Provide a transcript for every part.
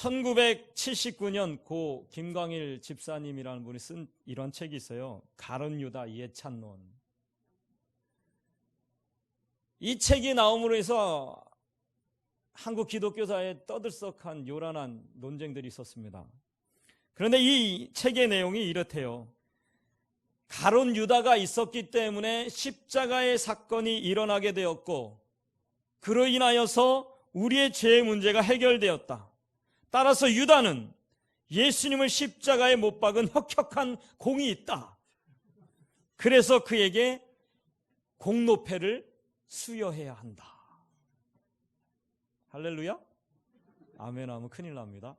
1979년 고 김광일 집사님이라는 분이 쓴 이런 책이 있어요. 가룟 유다 예찬론. 이 책이 나옴으로 해서 한국 기독교사에 떠들썩한 요란한 논쟁들이 있었습니다. 그런데 이 책의 내용이 이렇대요. 가룟 유다가 있었기 때문에 십자가의 사건이 일어나게 되었고, 그로 인하여서 우리의 죄의 문제가 해결되었다. 따라서 유다는 예수님을 십자가에 못 박은 혁혁한 공이 있다. 그래서 그에게 공로패를 수여해야 한다. 할렐루야? 아멘 하면 큰일 납니다.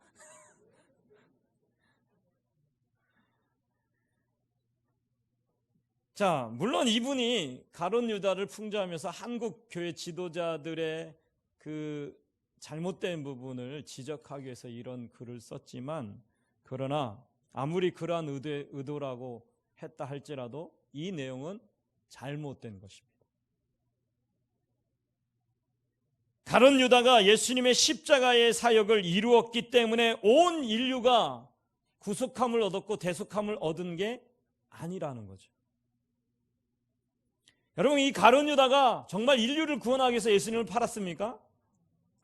자, 물론 이분이 가룟 유다를 풍자하면서 한국 교회 지도자들의 그 잘못된 부분을 지적하기 위해서 이런 글을 썼지만, 그러나 아무리 그러한 의도라고 했다 할지라도 이 내용은 잘못된 것입니다. 가룟 유다가 예수님의 십자가의 사역을 이루었기 때문에 온 인류가 구속함을 얻었고 대속함을 얻은 게 아니라는 거죠. 여러분, 이 가룟 유다가 정말 인류를 구원하기 위해서 예수님을 팔았습니까?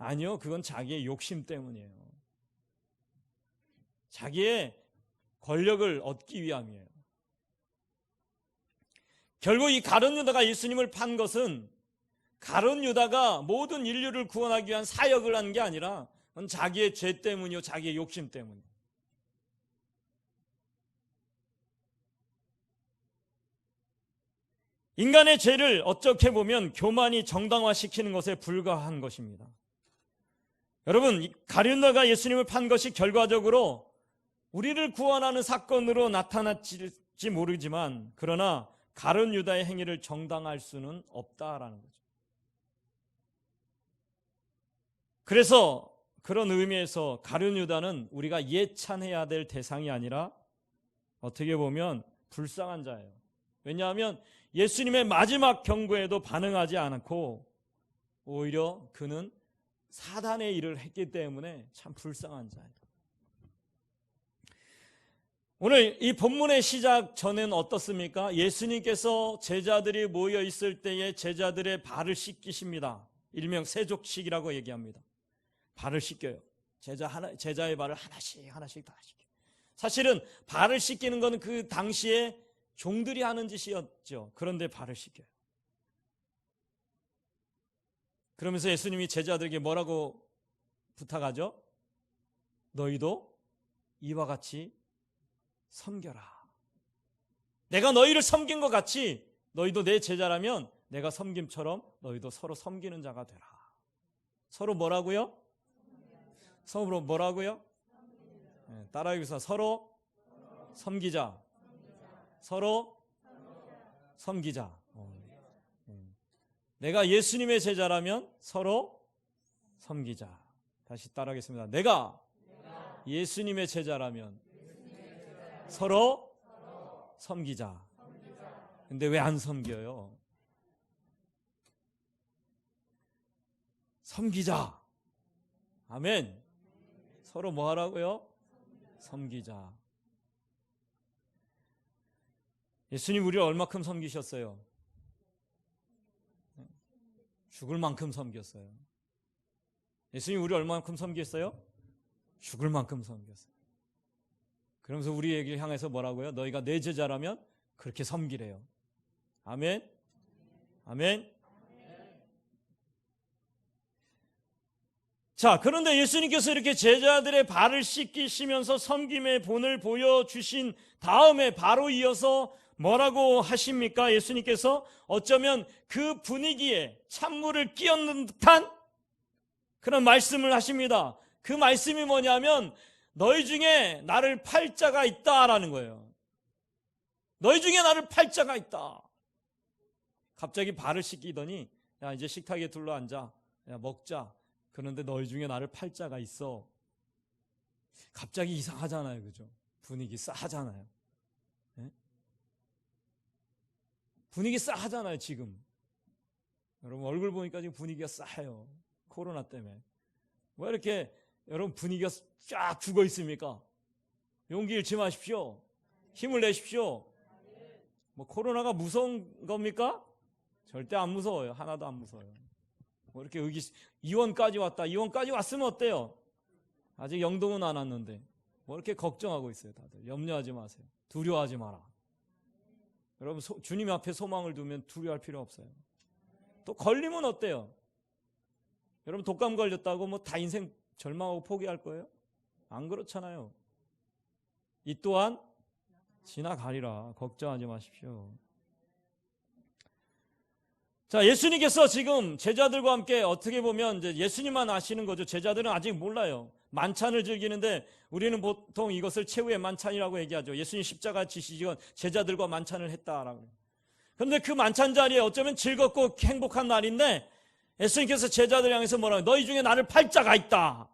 아니요, 그건 자기의 욕심 때문이에요. 자기의 권력을 얻기 위함이에요. 결국 이 가룟 유다가 예수님을 판 것은 가룟 유다가 모든 인류를 구원하기 위한 사역을 한 게 아니라 그건 자기의 죄 때문이요, 자기의 욕심 때문이에요. 인간의 죄를 어떻게 보면 교만이 정당화시키는 것에 불과한 것입니다. 여러분, 가룟 유다가 예수님을 판 것이 결과적으로 우리를 구원하는 사건으로 나타날지 모르지만, 그러나 가룟 유다의 행위를 정당화할 수는 없다라는 거죠. 그래서 그런 의미에서 가룟 유다는 우리가 예찬해야 될 대상이 아니라 어떻게 보면 불쌍한 자예요. 왜냐하면 예수님의 마지막 경고에도 반응하지 않고 오히려 그는 사단의 일을 했기 때문에 참 불쌍한 자예요. 오늘 이 본문의 시작 전에는 어떻습니까? 예수님께서 제자들이 모여 있을 때에 제자들의 발을 씻기십니다. 일명 세족식이라고 얘기합니다. 발을 씻겨요. 제자의 발을 하나씩 다 씻겨요. 사실은 발을 씻기는 것은 그 당시에 종들이 하는 짓이었죠. 그런데 발을 씻겨요. 그러면서 예수님이 제자들에게 뭐라고 부탁하죠? 너희도 이와 같이 섬겨라. 내가 너희를 섬긴 것 같이 너희도 내 제자라면 내가 섬김처럼 너희도 서로 섬기는 자가 되라. 서로 뭐라고요? 서로 뭐라고요? 따라하기서 서로 섬기자. 서로 섬기자. 내가 예수님의 제자라면 서로 섬기자. 다시 따라하겠습니다. 내가 예수님의 제자라면 서로 섬기자. 근데 왜 안 섬겨요? 섬기자. 아멘. 서로 뭐 하라고요? 섬기자. 예수님 우리를 얼마큼 섬기셨어요? 죽을 만큼 섬겼어요. 예수님 우리를 얼마만큼 섬겼어요? 죽을 만큼 섬겼어요. 그러면서 우리에게 향해서 뭐라고요? 너희가 내 제자라면 그렇게 섬기래요. 아멘. 아멘. 자, 그런데 예수님께서 이렇게 제자들의 발을 씻기시면서 섬김의 본을 보여주신 다음에 바로 이어서 뭐라고 하십니까? 예수님께서 어쩌면 그 분위기에 찬물을 끼얹는 듯한 그런 말씀을 하십니다. 그 말씀이 뭐냐면 너희 중에 나를 팔 자가 있다라는 거예요. 너희 중에 나를 팔 자가 있다. 갑자기 발을 씻기더니 야 이제 식탁에 둘러앉아. 야 먹자. 그런데 너희 중에 나를 팔 자가 있어. 갑자기 이상하잖아요. 그죠? 분위기 싸하잖아요. 네? 분위기 싸하잖아요. 지금 여러분 얼굴 보니까 지금 분위기가 싸해요. 코로나 때문에 왜 이렇게 여러분 분위기가 쫙 죽어 있습니까? 용기 잃지 마십시오. 힘을 내십시오. 뭐 코로나가 무서운 겁니까? 절대 안 무서워요. 하나도 안 무서워요. 뭐 이렇게 이원까지 왔다. 이원까지 왔으면 어때요? 아직 영동은 안 왔는데 뭐 이렇게 걱정하고 있어요. 다들 염려하지 마세요. 두려워하지 마라. 여러분 주님 앞에 소망을 두면 두려워할 필요 없어요. 또 걸리면 어때요? 여러분 독감 걸렸다고 뭐 다 인생 절망하고 포기할 거예요? 안 그렇잖아요. 이 또한 지나가리라. 걱정하지 마십시오. 자, 예수님께서 지금 제자들과 함께 어떻게 보면 이제 예수님만 아시는 거죠. 제자들은 아직 몰라요. 만찬을 즐기는데 우리는 보통 이것을 최후의 만찬이라고 얘기하죠. 예수님 십자가 지시건 제자들과 만찬을 했다라고. 그런데 그 만찬 자리에 어쩌면 즐겁고 행복한 날인데 예수님께서 제자들 향해서 뭐라고? 너희 중에 나를 팔 자가 있다.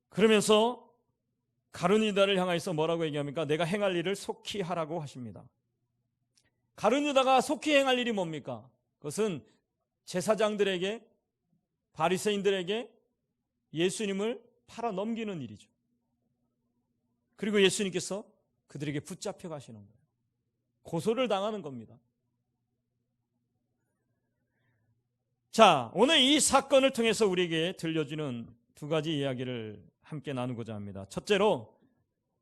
그러면서 가룟 유다를 향해서 뭐라고 얘기합니까? 내가 행할 일을 속히 하라고 하십니다. 가룟 유다가 속히 행할 일이 뭡니까? 그것은 제사장들에게, 바리새인들에게 예수님을 팔아 넘기는 일이죠. 그리고 예수님께서 그들에게 붙잡혀 가시는 거예요. 고소를 당하는 겁니다. 자, 오늘 이 사건을 통해서 우리에게 들려주는 두 가지 이야기를 함께 나누고자 합니다. 첫째로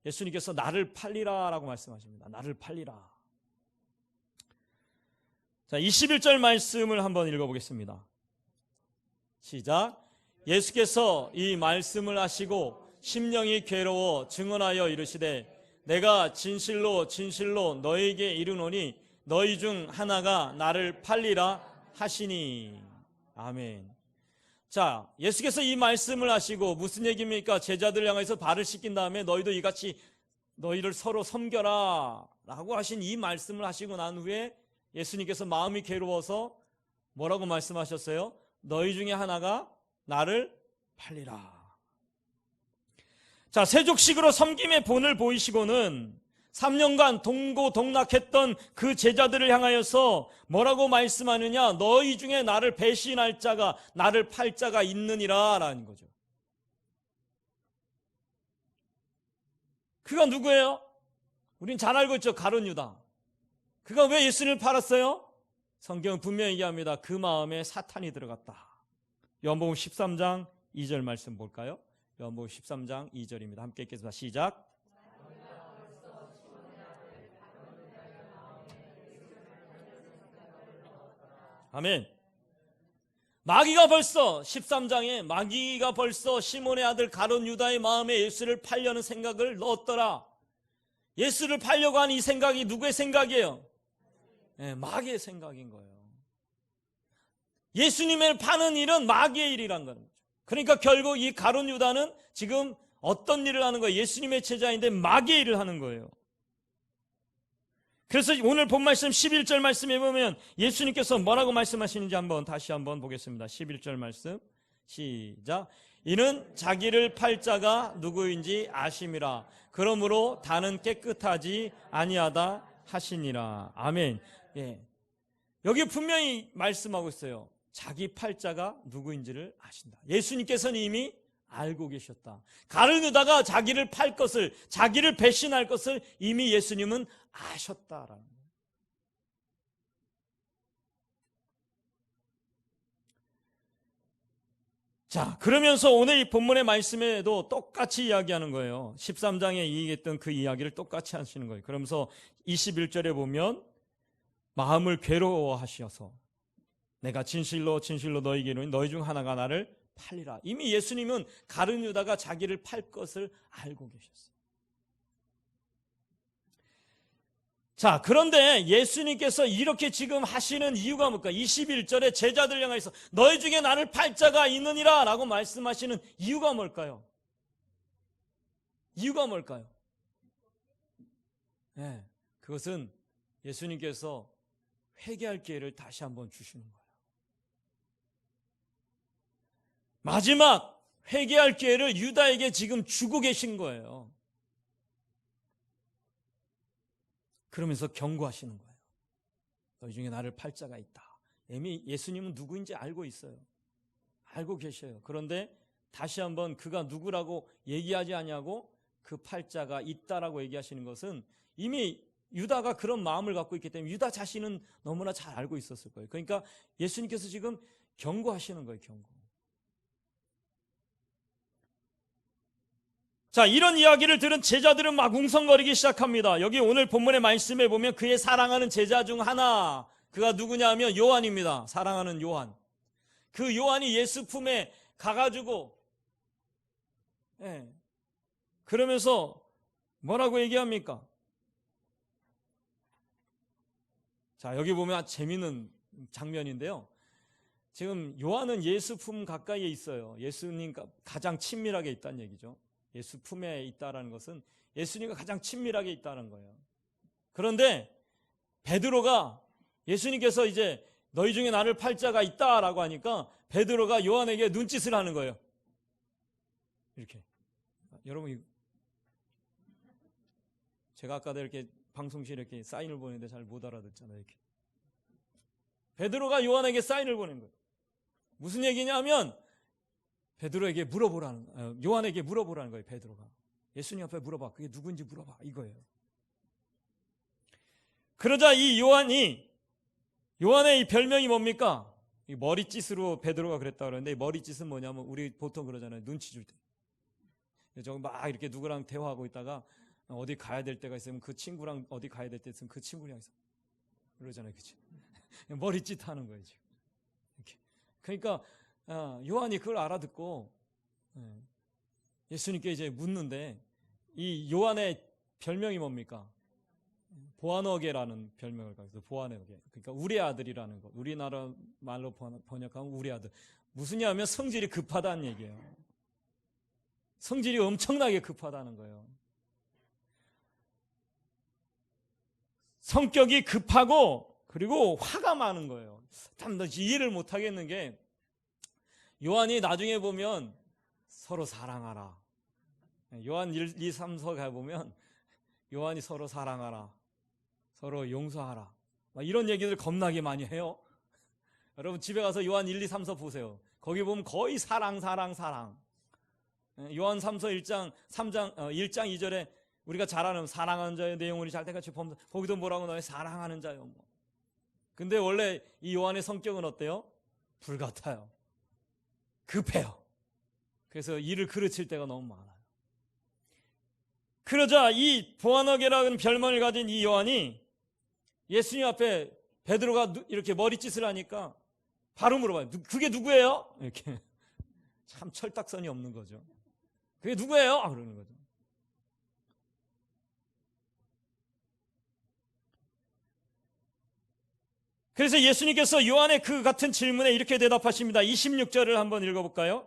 예수님께서 나를 팔리라 라고 말씀하십니다. 나를 팔리라. 자, 21절 말씀을 한번 읽어보겠습니다. 시작. 예수께서 이 말씀을 하시고 심령이 괴로워 증언하여 이르시되 내가 진실로 진실로 너에게 이르노니 너희 중 하나가 나를 팔리라 하시니. 아멘. 자, 예수께서 이 말씀을 하시고 무슨 얘기입니까? 제자들 향해서 발을 씻긴 다음에 너희도 이같이 너희를 서로 섬겨라 라고 하신 이 말씀을 하시고 난 후에 예수님께서 마음이 괴로워서 뭐라고 말씀하셨어요? 너희 중에 하나가 나를 팔리라. 자, 세족식으로 섬김의 본을 보이시고는 3년간 동고동락했던 그 제자들을 향하여서 뭐라고 말씀하느냐? 너희 중에 나를 배신할 자가, 나를 팔 자가 있느니라 라는 거죠. 그가 누구예요? 우린 잘 알고 있죠. 가룟 유다. 그가 왜 예수님을 팔았어요? 성경은 분명히 얘기합니다. 그 마음에 사탄이 들어갔다. 요한복음 13장 2절 말씀 볼까요? 요한복음 13장 2절입니다. 함께 읽겠습니다. 시작. 아멘. 마귀가 벌써 13장에 마귀가 벌써 시몬의 아들 가룟 유다의 마음에 예수를 팔려는 생각을 넣었더라. 예수를 팔려고 하는 이 생각이 누구의 생각이에요? 네, 마귀의 생각인 거예요. 예수님을 파는 일은 마귀의 일이란 거죠. 그러니까 결국 이 가룟 유다는 지금 어떤 일을 하는 거예요? 예수님의 제자인데 마귀의 일을 하는 거예요. 그래서 오늘 본 말씀 11절 말씀에 보면 예수님께서 뭐라고 말씀하시는지 다시 한번 보겠습니다. 11절 말씀 시작. 이는 자기를 팔 자가 누구인지 아심이라. 그러므로 다는 깨끗하지 아니하다 하시니라. 아멘. 예. 여기 분명히 말씀하고 있어요. 자기 팔자가 누구인지를 아신다. 예수님께서는 이미 알고 계셨다. 가룟 유다가 자기를 팔 것을, 자기를 배신할 것을 이미 예수님은 아셨다라는 거예요. 자, 그러면서 오늘 이 본문의 말씀에도 똑같이 이야기하는 거예요. 13장에 얘기했던 그 이야기를 똑같이 하시는 거예요. 그러면서 21절에 보면 마음을 괴로워하셔서 내가 진실로 진실로 너희에게 이르노니 너희 중 하나가 나를 팔리라. 이미 예수님은 가룟 유다가 자기를 팔 것을 알고 계셨어요. 자, 그런데 예수님께서 이렇게 지금 하시는 이유가 뭘까? 21절에 제자들 향해서 너희 중에 나를 팔 자가 있느니라 라고 말씀하시는 이유가 뭘까요? 이유가 뭘까요? 네, 그것은 예수님께서 회개할 기회를 다시 한번 주시는 거예요. 마지막 회개할 기회를 유다에게 지금 주고 계신 거예요. 그러면서 경고하시는 거예요. 너희 중에 나를 팔 자가 있다. 이미 예수님은 누구인지 알고 있어요. 알고 계셔요. 그런데 다시 한번 그가 누구라고 얘기하지 않냐고 그 팔자가 있다라고 얘기하시는 것은 이미 유다가 그런 마음을 갖고 있기 때문에 유다 자신은 너무나 잘 알고 있었을 거예요. 그러니까 예수님께서 지금 경고하시는 거예요. 경고. 자, 이런 이야기를 들은 제자들은 막 웅성거리기 시작합니다. 여기 오늘 본문의 말씀에 보면 그의 사랑하는 제자 중 하나, 그가 누구냐 하면 요한입니다. 사랑하는 요한. 그 요한이 예수 품에 가가지고 그러면서 뭐라고 얘기합니까? 자, 여기 보면 재미있는 장면인데요. 지금 요한은 예수 품 가까이에 있어요. 예수님과 가장 친밀하게 있다는 얘기죠. 예수 품에 있다라는 것은 예수님과 가장 친밀하게 있다는 거예요. 그런데 베드로가 예수님께서 이제 너희 중에 나를 팔자가 있다라고 하니까 베드로가 요한에게 눈짓을 하는 거예요. 이렇게. 여러분, 제가 아까도 이렇게 방송실에 이렇게 사인을 보내는데 잘 못 알아듣잖아요. 이렇게. 베드로가 요한에게 사인을 보낸 거예요. 무슨 얘기냐면 베드로에게 물어보라는 거예요. 요한에게 물어보라는 거예요. 베드로가. 예수님 앞에 물어봐. 그게 누군지 물어봐. 이거예요. 그러자 이 요한의 이 별명이 뭡니까? 이 머리짓으로 베드로가 그랬다 그러는데 이 머리짓은 뭐냐면 우리 보통 그러잖아요. 눈치 줄 때. 저거 막 이렇게 누구랑 대화하고 있다가 어디 가야 될 때가 있으면 그 친구랑 어디 가야 될 때 있으면 그 친구랑 있어. 그러잖아요. 그치? 머리짓 하는 거예요. 지금. 이렇게. 그러니까 요한이 그걸 알아듣고 예수님께 이제 묻는데 이 요한의 별명이 뭡니까? 보아너게라는 별명을 가지고 있어요. 보아너게. 그러니까 우리 아들이라는 거. 우리나라 말로 번역하면 우리 아들. 무슨냐 하면 성질이 급하다는 얘기예요. 성질이 엄청나게 급하다는 거예요. 성격이 급하고 그리고 화가 많은 거예요. 참 이해를 못 하겠는 게 요한이 나중에 보면 서로 사랑하라. 요한 1, 2, 3서 가보면 요한이 서로 사랑하라. 서로 용서하라. 이런 얘기들 겁나게 많이 해요. 여러분 집에 가서 요한 1, 2, 3서 보세요. 거기 보면 거의 사랑. 요한 3서 1장 2절에 우리가 잘 아는 사랑하는 자의 내용을 잘 때같이 보면 거기도 뭐라고 나와요? 사랑하는 자요. 근데 원래 이 요한의 성격은 어때요? 불같아요. 급해요. 그래서 일을 그르칠 때가 너무 많아요. 그러자 이 보아너게라는 별명을 가진 이 요한이 예수님 앞에 베드로가 이렇게 머리짓을 하니까 바로 물어봐요. 그게 누구예요? 이렇게. 참 철딱선이 없는 거죠. 그게 누구예요? 그러는 거죠. 그래서 예수님께서 요한의 그 같은 질문에 이렇게 대답하십니다. 26절을 한번 읽어볼까요?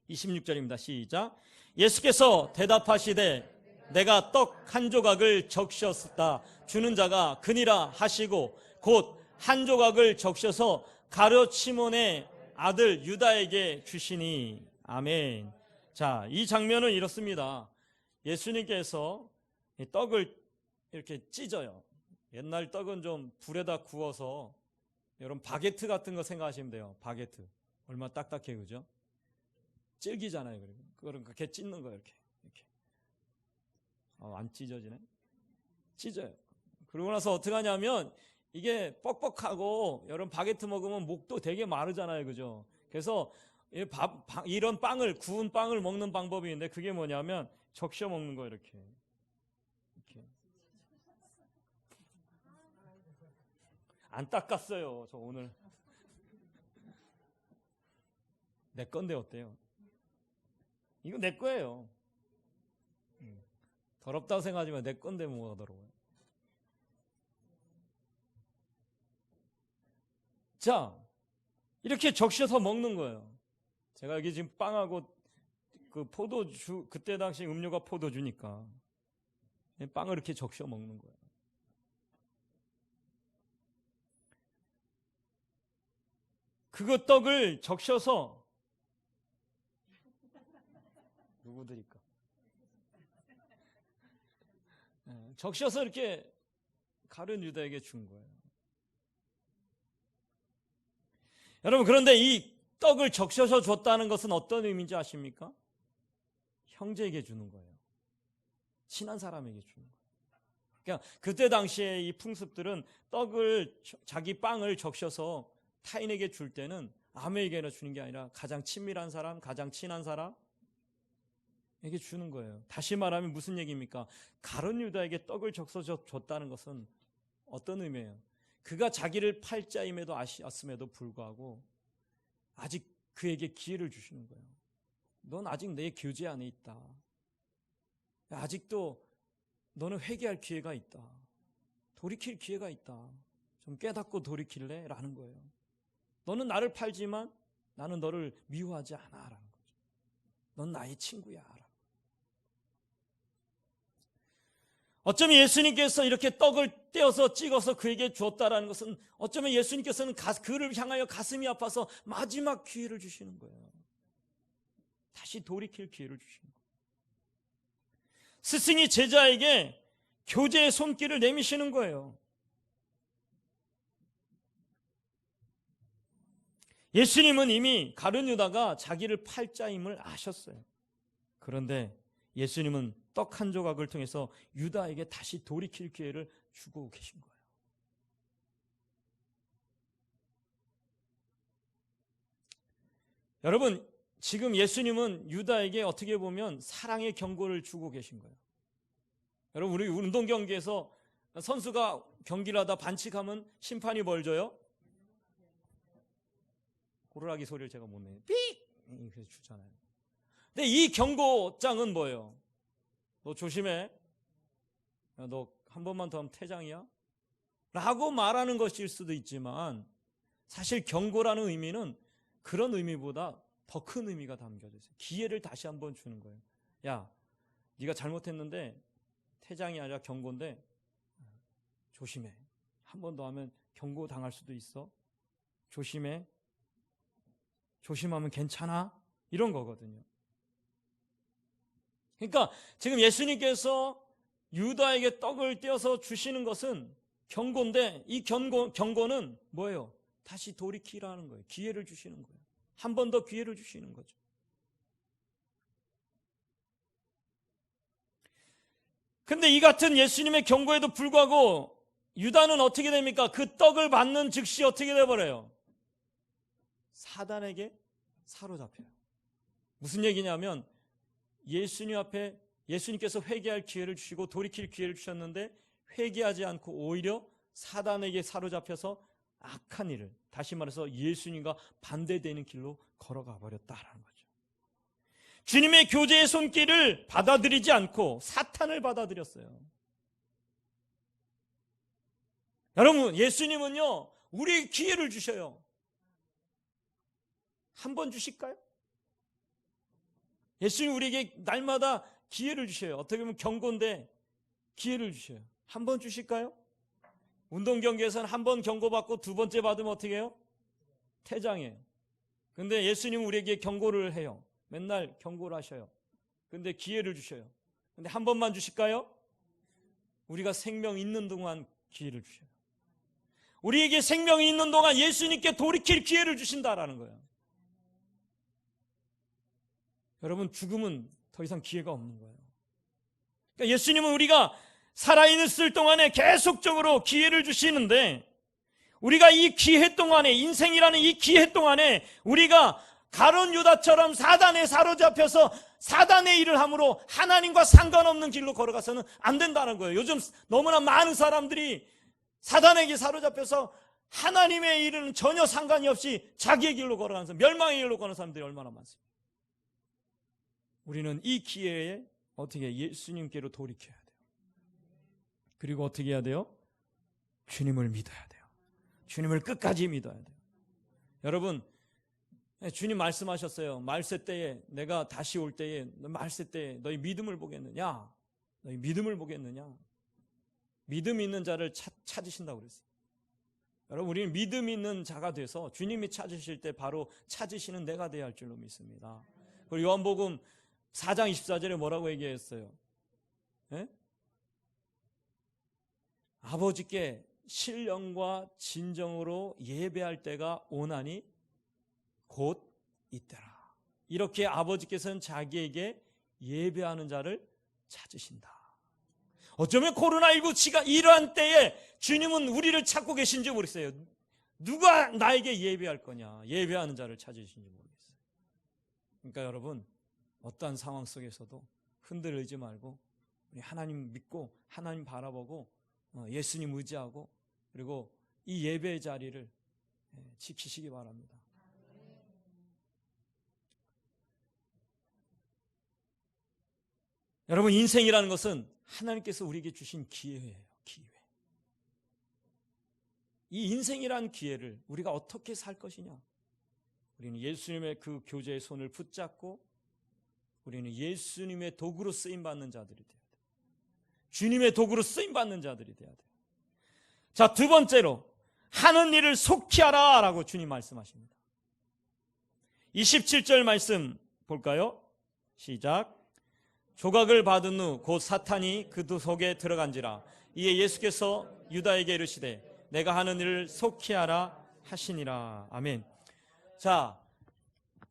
26절입니다. 시작. 예수께서 대답하시되 내가 떡 한 조각을 적셨다 주는 자가 그니라 하시고 곧 한 조각을 적셔서 가룟 시몬의 아들 유다에게 주시니. 아멘. 자, 이 장면은 이렇습니다. 예수님께서 이 떡을 이렇게 찢어요. 옛날 떡은 좀 불에다 구워서 여러분 바게트 같은 거 생각하시면 돼요. 바게트. 얼마나 딱딱해, 그죠? 질기잖아요. 그리고 그거를 그렇게 찢는 거예요. 이렇게. 안 찢어지네? 찢어요. 그러고 나서 어떻게 하냐면 이게 뻑뻑하고 여러분 바게트 먹으면 목도 되게 마르잖아요. 그죠? 그래서 이런 빵을, 구운 빵을 먹는 방법이 있는데 그게 뭐냐면 적셔 먹는 거예요. 이렇게. 안 닦았어요. 저 오늘. 내 건데 어때요? 이거 내 거예요. 더럽다고 생각하지 마. 내 건데 뭐가 더러워요. 자, 이렇게 적셔서 먹는 거예요. 제가 여기 지금 빵하고 그 포도주, 그때 당시 음료가 포도주니까 빵을 이렇게 적셔 먹는 거예요. 그거 떡을 적셔서 누구 드릴까? 적셔서 이렇게 가룟 유다에게 준 거예요. 여러분, 그런데 이 떡을 적셔서 줬다는 것은 어떤 의미인지 아십니까? 형제에게 주는 거예요. 친한 사람에게 주는 거예요. 그러니까 그때 당시에 이 풍습들은 떡을, 자기 빵을 적셔서 타인에게 줄 때는 아무에게나 주는 게 아니라 가장 친밀한 사람, 가장 친한 사람에게 주는 거예요. 다시 말하면 무슨 얘기입니까? 가룟 유다에게 떡을 적셔서 줬다는 것은 어떤 의미예요? 그가 자기를 팔자임에도 아셨음에도 불구하고 아직 그에게 기회를 주시는 거예요. 넌 아직 내 교제 안에 있다. 아직도 너는 회개할 기회가 있다. 돌이킬 기회가 있다. 좀 깨닫고 돌이킬래? 라는 거예요. 너는 나를 팔지만 나는 너를 미워하지 않아. 라는 거죠. 넌 나의 친구야. 어쩌면 예수님께서 이렇게 떡을 떼어서 찍어서 그에게 주었다라는 것은 어쩌면 예수님께서는 그를 향하여 가슴이 아파서 마지막 기회를 주시는 거예요. 다시 돌이킬 기회를 주시는 거예요. 스승이 제자에게 교제의 손길을 내미시는 거예요. 예수님은 이미 가룟 유다가 자기를 팔자임을 아셨어요. 그런데 예수님은 떡 한 조각을 통해서 유다에게 다시 돌이킬 기회를 주고 계신 거예요. 여러분, 지금 예수님은 유다에게 어떻게 보면 사랑의 경고를 주고 계신 거예요. 여러분, 우리 운동 경기에서 선수가 경기를 하다 반칙하면 심판이 뭘 줘요? 고르라기 소리를 제가 못 내요. 삑! 이렇게 주잖아요. 근데 이 경고장은 뭐예요? 너 조심해. 너 한 번만 더 하면 퇴장이야. 라고 말하는 것일 수도 있지만 사실 경고라는 의미는 그런 의미보다 더 큰 의미가 담겨져 있어요. 기회를 다시 한번 주는 거예요. 야, 네가 잘못했는데 퇴장이 아니라 경고인데 조심해. 한 번 더 하면 경고 당할 수도 있어. 조심해. 조심하면 괜찮아. 이런 거거든요. 그러니까 지금 예수님께서 유다에게 떡을 떼어서 주시는 것은 경고인데 이 경고는 뭐예요? 다시 돌이키라는 거예요. 기회를 주시는 거예요. 한 번 더 기회를 주시는 거죠. 근데 이 같은 예수님의 경고에도 불구하고 유다는 어떻게 됩니까? 그 떡을 받는 즉시 어떻게 돼버려요? 사단에게 사로잡혀요. 무슨 얘기냐면 예수님 앞에 예수님께서 회개할 기회를 주시고 돌이킬 기회를 주셨는데 회개하지 않고 오히려 사단에게 사로잡혀서 악한 일을, 다시 말해서 예수님과 반대되는 길로 걸어가 버렸다라는 거죠. 주님의 교제의 손길을 받아들이지 않고 사탄을 받아들였어요. 여러분, 예수님은요 우리에게 기회를 주셔요. 한 번 주실까요? 예수님 우리에게 날마다 기회를 주셔요. 어떻게 보면 경고인데 기회를 주셔요. 한 번 주실까요? 운동 경기에서는 한 번 경고받고 두 번째 받으면 어떻게 해요? 퇴장이에요. 근데 예수님은 우리에게 경고를 해요. 맨날 경고를 하셔요. 근데 기회를 주셔요. 근데 한 번만 주실까요? 우리가 생명 있는 동안 기회를 주셔요. 우리에게 생명이 있는 동안 예수님께 돌이킬 기회를 주신다라는 거예요. 여러분, 죽음은 더 이상 기회가 없는 거예요. 그러니까 예수님은 우리가 살아있을 동안에 계속적으로 기회를 주시는데 우리가 이 기회 동안에, 인생이라는 이 기회 동안에 우리가 가룟 유다처럼 사단에 사로잡혀서 사단의 일을 함으로 하나님과 상관없는 길로 걸어가서는 안 된다는 거예요. 요즘 너무나 많은 사람들이 사단에게 사로잡혀서 하나님의 일은 전혀 상관이 없이 자기의 길로 걸어가는 사람, 멸망의 길로 걸어가는 사람들이 얼마나 많습니까? 우리는 이 기회에 어떻게 예수님께로 돌이켜야 돼요. 그리고 어떻게 해야 돼요? 주님을 믿어야 돼요. 주님을 끝까지 믿어야 돼요. 여러분, 주님 말씀하셨어요. 말세 때에, 내가 다시 올 때에, 말세 때에 너희 믿음을 보겠느냐? 너희 믿음을 보겠느냐? 믿음 있는 자를 찾으신다고 그랬어요. 여러분, 우리는 믿음 있는 자가 돼서 주님이 찾으실 때 바로 찾으시는 내가 되어야 할 줄로 믿습니다. 그리고 요한복음 4장 24절에 뭐라고 얘기했어요? 네? 아버지께 신령과 진정으로 예배할 때가 오나니 곧 있더라. 이렇게 아버지께서는 자기에게 예배하는 자를 찾으신다. 어쩌면 코로나19가 이러한 때에 주님은 우리를 찾고 계신지 모르겠어요. 누가 나에게 예배할 거냐, 예배하는 자를 찾으신지 모르겠어요. 그러니까 여러분, 어떠한 상황 속에서도 흔들리지 말고 우리 하나님 믿고 하나님 바라보고 예수님 의지하고 그리고 이 예배의 자리를 지키시기 바랍니다. 여러분, 인생이라는 것은 하나님께서 우리에게 주신 기회예요. 기회. 이 인생이란 기회를 우리가 어떻게 살 것이냐? 우리는 예수님의 그 교제의 손을 붙잡고 우리는 예수님의 도구로 쓰임받는 자들이 돼야 돼요. 주님의 도구로 쓰임받는 자들이 돼야 돼요. 자, 두 번째로 하는 일을 속히 하라 라고 주님 말씀하십니다. 27절 말씀 볼까요? 시작. 조각을 받은 후 곧 사탄이 그 속에 들어간지라. 이에 예수께서 유다에게 이르시되 내가 하는 일을 속히 하라 하시니라. 아멘. 자,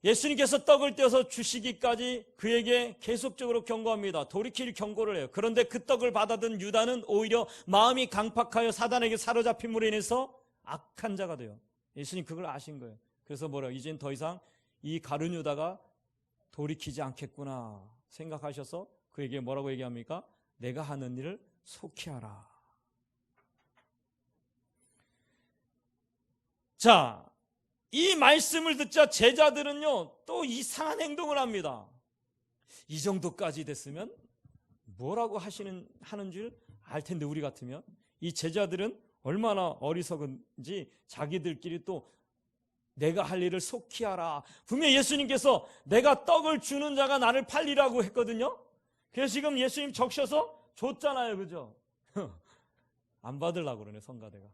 예수님께서 떡을 떼어서 주시기까지 그에게 계속적으로 경고합니다. 돌이킬 경고를 해요. 그런데 그 떡을 받아든 유다는 오히려 마음이 강팍하여 사단에게 사로잡힘으로 인해서 악한 자가 돼요. 예수님 그걸 아신 거예요. 그래서 뭐라고? 이젠 더 이상 이 가룟 유다가 돌이키지 않겠구나 생각하셔서 그에게 뭐라고 얘기합니까? 내가 하는 일을 속히 하라. 자, 이 말씀을 듣자 제자들은요 또 이상한 행동을 합니다. 이 정도까지 됐으면 뭐라고 하는 줄 알 텐데 우리 같으면. 이 제자들은 얼마나 어리석은지 자기들끼리 또 내가 할 일을 속히 하라. 분명히 예수님께서 내가 떡을 주는 자가 나를 팔리라고 했거든요. 그래서 지금 예수님 적셔서 줬잖아요. 그죠? 안 받으려고 그러네 성가대가.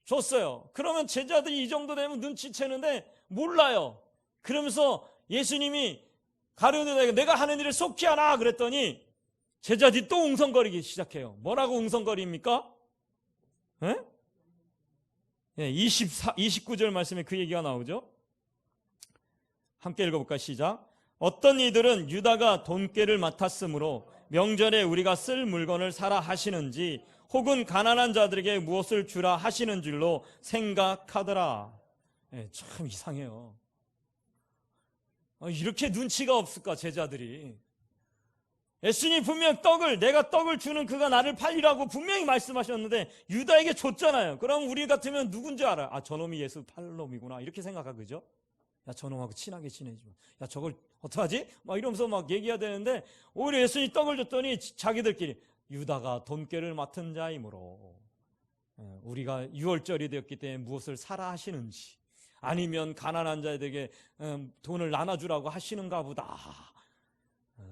줬어요. 그러면 제자들이 이 정도 되면 눈치채는데 몰라요. 그러면서 예수님이 가룟유다에게 내가 하는 일을 속히 하라 그랬더니 제자들이 또 웅성거리기 시작해요. 뭐라고 웅성거립니까? 예? 29절 말씀에 그 얘기가 나오죠. 함께 읽어볼까요? 시작. 어떤 이들은 유다가 돈꾀를 맡았으므로 명절에 우리가 쓸 물건을 사라 하시는지 혹은 가난한 자들에게 무엇을 주라 하시는 줄로 생각하더라. 참 이상해요. 이렇게 눈치가 없을까 제자들이. 예수님 분명 내가 떡을 주는 그가 나를 팔리라고 분명히 말씀하셨는데 유다에게 줬잖아요. 그럼 우리 같으면 누군지 알아요. 아, 저놈이 예수 팔 놈이구나 이렇게 생각하고 그죠? 야, 저놈하고 친하게 지내지 마. 야, 저걸 어떡하지? 막 이러면서 막 얘기해야 되는데 오히려 예수님이 떡을 줬더니 자기들끼리 유다가 돈꾀를 맡은 자이므로 우리가 유월절이 되었기 때문에 무엇을 사라 하시는지 아니면 가난한 자들에게 돈을 나눠주라고 하시는가 보다.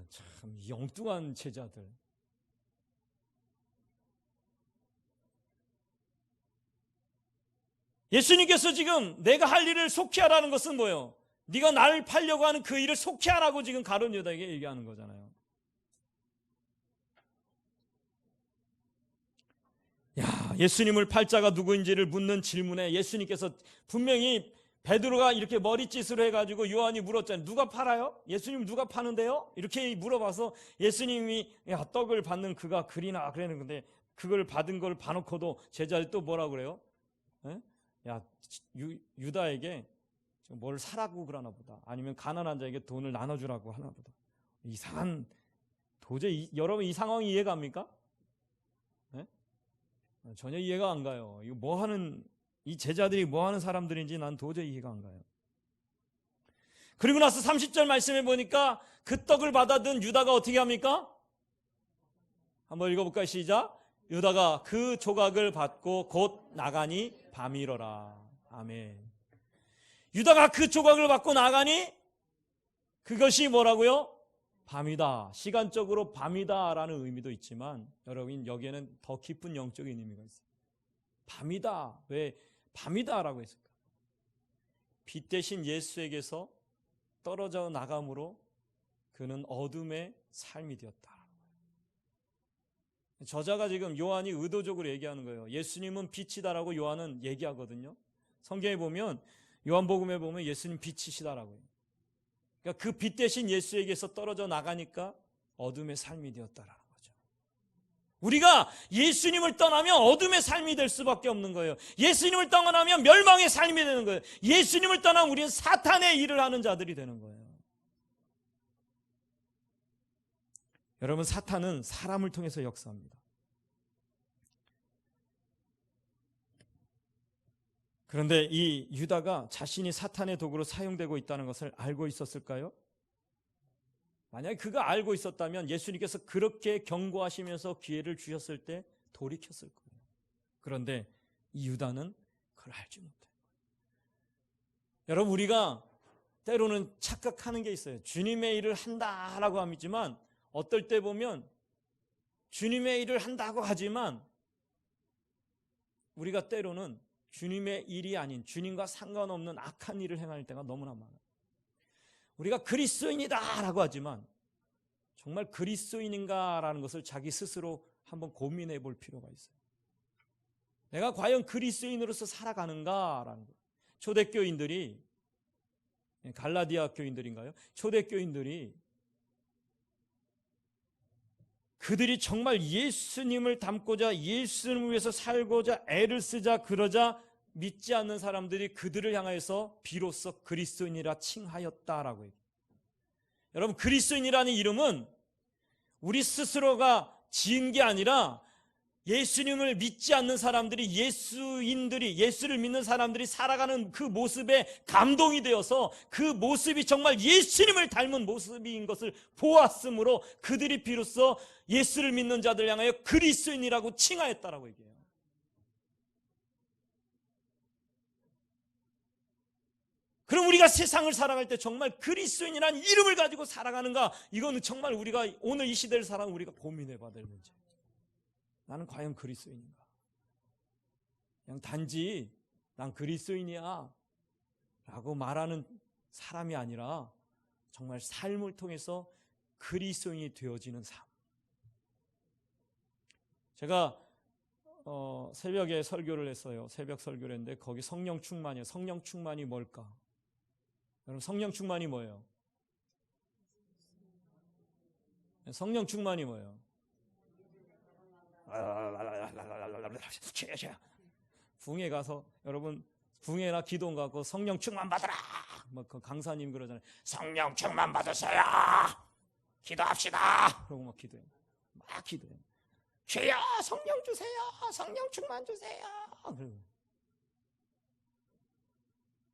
참 엉뚱한 제자들. 예수님께서 지금 내가 할 일을 속히 하라는 것은 뭐예요? 네가 나를 팔려고 하는 그 일을 속히 하라고 지금 가룟 유다에게 얘기하는 거잖아요. 야, 예수님을 팔 자가 누구인지를 묻는 질문에 예수님께서 분명히 베드로가 이렇게 머리짓으로 해가지고 요한이 물었잖아요. 누가 팔아요? 예수님 누가 파는데요? 이렇게 물어봐서 예수님이 야, 떡을 받는 그가 그리나 그러는 건데 그걸 받은 걸 봐놓고도 제자들이 또 뭐라 그래요? 야, 유다에게 뭘 사라고 그러나 보다. 아니면 가난한 자에게 돈을 나눠주라고 하나 보다. 이상한, 도저히 여러분 이 상황이 이해가 갑니까? 전혀 이해가 안 가요. 이거 뭐 하는, 이 제자들이 뭐 하는 사람들인지 난 도저히 이해가 안 가요. 그리고 나서 30절 말씀해 보니까 그 떡을 받아든 유다가 어떻게 합니까? 한번 읽어볼까요? 시작. 유다가 그 조각을 받고 곧 나가니 밤이러라. 아멘. 유다가 그 조각을 받고 나가니 그것이 뭐라고요? 밤이다. 시간적으로 밤이다라는 의미도 있지만 여러분 여기에는 더 깊은 영적인 의미가 있어요. 밤이다. 왜 밤이다라고 했을까? 빛 대신 예수에게서 떨어져 나감으로 그는 어둠의 삶이 되었다. 저자가 지금 요한이 의도적으로 얘기하는 거예요. 예수님은 빛이다라고 요한은 얘기하거든요. 성경에 보면 요한복음에 보면 예수님 빛이시다라고요. 그러니까 그 빛 대신 예수에게서 떨어져 나가니까 어둠의 삶이 되었다라는 거죠. 우리가 예수님을 떠나면 어둠의 삶이 될 수밖에 없는 거예요. 예수님을 떠나면 멸망의 삶이 되는 거예요. 예수님을 떠나면 우리는 사탄의 일을 하는 자들이 되는 거예요. 여러분, 사탄은 사람을 통해서 역사합니다. 그런데 이 유다가 자신이 사탄의 도구로 사용되고 있다는 것을 알고 있었을까요? 만약에 그가 알고 있었다면 예수님께서 그렇게 경고하시면서 기회를 주셨을 때 돌이켰을 거예요. 그런데 이 유다는 그걸 알지 못해요. 여러분, 우리가 때로는 착각하는 게 있어요. 주님의 일을 한다라고 하지만 어떨 때 보면 주님의 일을 한다고 하지만 우리가 때로는 주님의 일이 아닌 주님과 상관없는 악한 일을 행할 때가 너무나 많아요. 우리가 그리스도인이다라고 하지만 정말 그리스도인인가라는 것을 자기 스스로 한번 고민해 볼 필요가 있어요. 내가 과연 그리스도인으로서 살아가는가라는 거예요. 초대교인들이, 갈라디아 교인들인가요? 초대교인들이 그들이 정말 예수님을 닮고자 예수님을 위해서 살고자 애를 쓰자 그러자 믿지 않는 사람들이 그들을 향해서 비로소 그리스도인이라 칭하였다라고 얘기해요. 여러분, 그리스도인이라는 이름은 우리 스스로가 지은 게 아니라 예수님을 믿지 않는 사람들이, 예수를 믿는 사람들이 살아가는 그 모습에 감동이 되어서 그 모습이 정말 예수님을 닮은 모습인 것을 보았으므로 그들이 비로소 예수를 믿는 자들 향하여 그리스도인이라고 칭하였다라고 얘기해요. 그럼 우리가 세상을 살아갈 때 정말 그리스도인이라는 이름을 가지고 살아가는가? 이거는 정말 우리가 오늘 이 시대를 살아가는 우리가 고민해 봐야 될 문제예요. 나는 과연 그리스도인인가? 그냥 단지 난 그리스도인이야 라고 말하는 사람이 아니라 정말 삶을 통해서 그리스도인이 되어지는 삶. 제가 새벽에 설교를 했어요. 새벽 설교를 했는데 거기 성령 충만이에요. 성령 충만이 뭘까? 여러분, 성령 충만이 뭐예요? 성령 충만이 뭐예요? 붕에 가서, 여러분, 붕에나 기도원 가고 성령 충만 받으라. 그 강사님 그러잖아요. 성령 충만 받으세요. 기도합시다. 그러고 막 기도해요. 막 기도해요. 주여 성령 주세요. 성령 충만 주세요.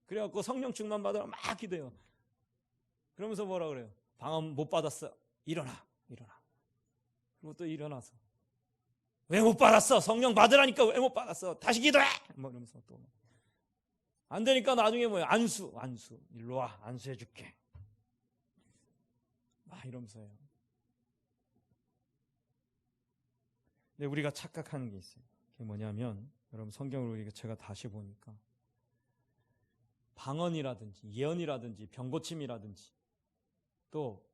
그래갖고 성령 충만 받으라 막 기도해요. 그러면서 뭐라 그래요? 방언 못 받았어. 일어나. 그리고 또 일어나서 왜 못 받았어? 성령 받으라니까 왜 못 받았어? 다시 기도해! 뭐 이러면서 또. 안 되니까 나중에 뭐예요? 안수. 일로 와. 안수해줄게. 막 이러면서 해요. 근데 우리가 착각하는 게 있어요. 그게 뭐냐면, 여러분, 성경을 제가 다시 보니까 방언이라든지 예언이라든지 병고침이라든지 또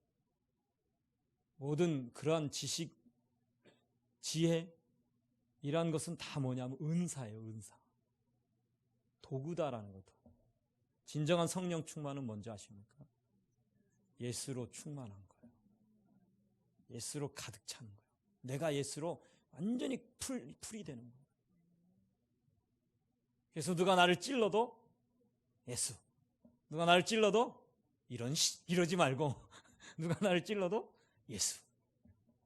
모든 그러한 지식, 지혜, 이란 것은 다 뭐냐면 은사예요. 은사. 도구다라는 거죠. 진정한 성령 충만은 뭔지 아십니까? 예수로 충만한 거예요. 예수로 가득 차는 거예요. 내가 예수로 완전히 풀이 되는 거예요. 그래서 누가 나를 찔러도 예수. 누가 나를 찔러도 이러지 말고 누가 나를 찔러도 예수.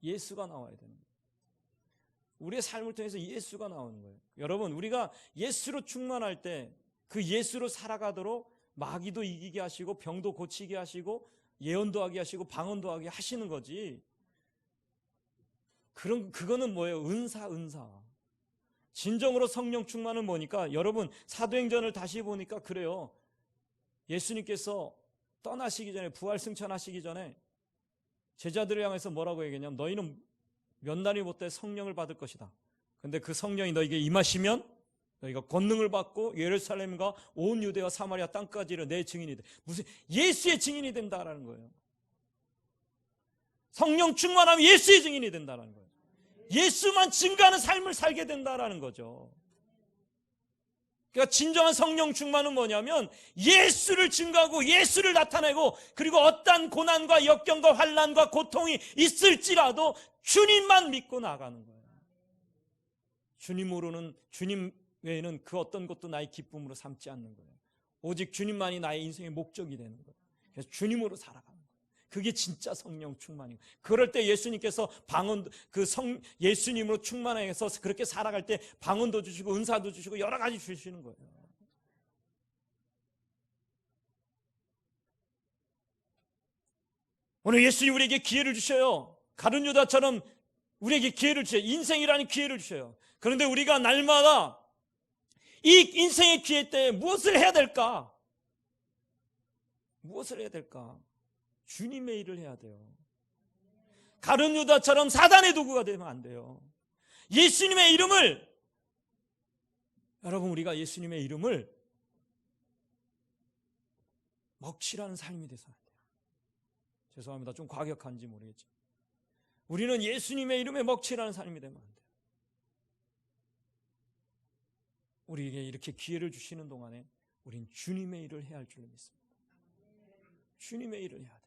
예수가 나와야 되는 거예요. 우리의 삶을 통해서 예수가 나오는 거예요. 여러분, 우리가 예수로 충만할 때 그 예수로 살아가도록 마귀도 이기게 하시고 병도 고치게 하시고 예언도 하게 하시고 방언도 하게 하시는 거지. 그거는 뭐예요? 은사. 진정으로 성령 충만은 뭐니까, 여러분, 사도행전을 다시 보니까 그래요. 예수님께서 떠나시기 전에, 부활 승천하시기 전에 제자들을 향해서 뭐라고 얘기했냐면, 너희는 몇 날이 못돼 성령을 받을 것이다. 근데 그 성령이 너에게 임하시면 너희가 권능을 받고 예루살렘과 온 유대와 사마리아 땅까지를 내 증인이 돼. 무슨 예수의 증인이 된다라는 거예요. 성령 충만하면 예수의 증인이 된다라는 거예요. 예수만 증거하는 삶을 살게 된다라는 거죠. 그러니까 진정한 성령 충만은 뭐냐면 예수를 증거하고 예수를 나타내고, 그리고 어떠한 고난과 역경과 환난과 고통이 있을지라도 주님만 믿고 나가는 거예요. 주님 외에는 그 어떤 것도 나의 기쁨으로 삼지 않는 거예요. 오직 주님만이 나의 인생의 목적이 되는 거예요. 그래서 주님으로 살아가는 거예요. 그게 진짜 성령 충만이에요. 그럴 때 예수님께서 예수님으로 충만해서 그렇게 살아갈 때 방언도 주시고 은사도 주시고 여러 가지 주시는 거예요. 오늘 예수님 우리에게 기회를 주셔요. 가룟 유다처럼 우리에게 기회를 주셔요. 인생이라는 기회를 주셔요. 그런데 우리가 날마다 이 인생의 기회 때 무엇을 해야 될까? 무엇을 해야 될까? 주님의 일을 해야 돼요. 가룟 유다처럼 사단의 도구가 되면 안 돼요. 예수님의 이름을, 여러분, 우리가 예수님의 이름을 먹칠하는 삶이 돼서 안 돼요. 죄송합니다. 좀 과격한지 모르겠지만 우리는 예수님의 이름에 먹칠하는 삶이 되면 안 돼요. 우리에게 이렇게 기회를 주시는 동안에 우린 주님의 일을 해야 할 줄로 믿습니다. 주님의 일을 해야 돼요.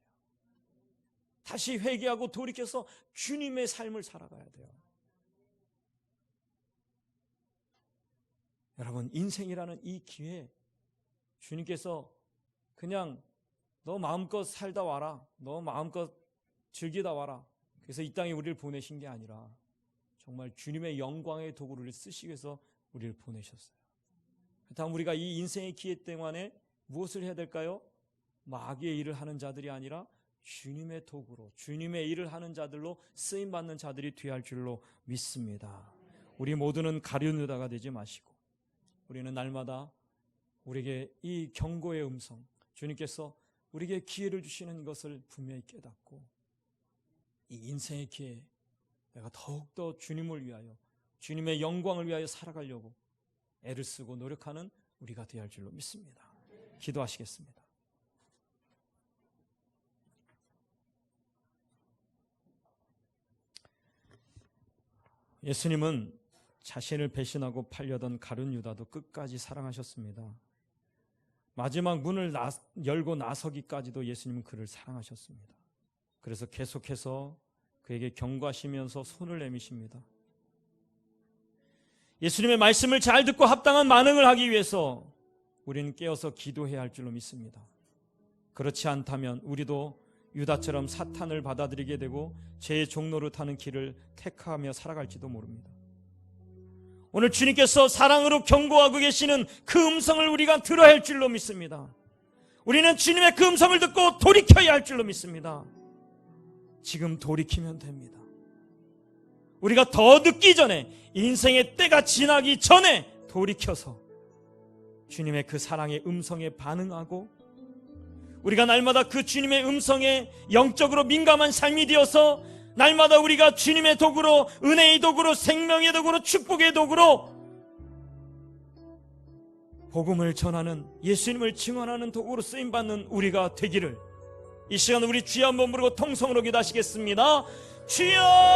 다시 회개하고 돌이켜서 주님의 삶을 살아가야 돼요. 여러분, 인생이라는 이 기회에 주님께서 그냥 너 마음껏 살다 와라, 너 마음껏 즐기다 와라, 그래서 이 땅에 우리를 보내신 게 아니라 정말 주님의 영광의 도구를 쓰시기 위해서 우리를 보내셨어요. 다음 우리가 이 인생의 기회 동안에 무엇을 해야 될까요? 마귀의 일을 하는 자들이 아니라 주님의 도구로, 주님의 일을 하는 자들로 쓰임받는 자들이 되어야 할 줄로 믿습니다. 우리 모두는 가룟 유다가 되지 마시고 우리는 날마다 우리에게 이 경고의 음성, 주님께서 우리에게 기회를 주시는 것을 분명히 깨닫고 이 인생의 기회에 내가 더욱더 주님을 위하여, 주님의 영광을 위하여 살아가려고 애를 쓰고 노력하는 우리가 되어야 할 줄로 믿습니다. 기도하시겠습니다. 예수님은 자신을 배신하고 팔려던 가룟 유다도 끝까지 사랑하셨습니다. 마지막 문을 열고 나서기까지도 예수님은 그를 사랑하셨습니다. 그래서 계속해서 그에게 경고하시면서 손을 내미십니다. 예수님의 말씀을 잘 듣고 합당한 반응을 하기 위해서 우리는 깨어서 기도해야 할 줄로 믿습니다. 그렇지 않다면 우리도 유다처럼 사탄을 받아들이게 되고 죄의 종로를 타는 길을 택하며 살아갈지도 모릅니다. 오늘 주님께서 사랑으로 경고하고 계시는 그 음성을 우리가 들어야 할 줄로 믿습니다. 우리는 주님의 그 음성을 듣고 돌이켜야 할 줄로 믿습니다. 지금 돌이키면 됩니다. 우리가 더 늦기 전에, 인생의 때가 지나기 전에 돌이켜서 주님의 그 사랑의 음성에 반응하고 우리가 날마다 그 주님의 음성에 영적으로 민감한 삶이 되어서 날마다 우리가 주님의 도구로, 은혜의 도구로, 생명의 도구로, 축복의 도구로 복음을 전하는, 예수님을 증언하는 도구로 쓰임받는 우리가 되기를, 이 시간 우리 주여 한번 부르고 통성으로 기도하시겠습니다. 주여!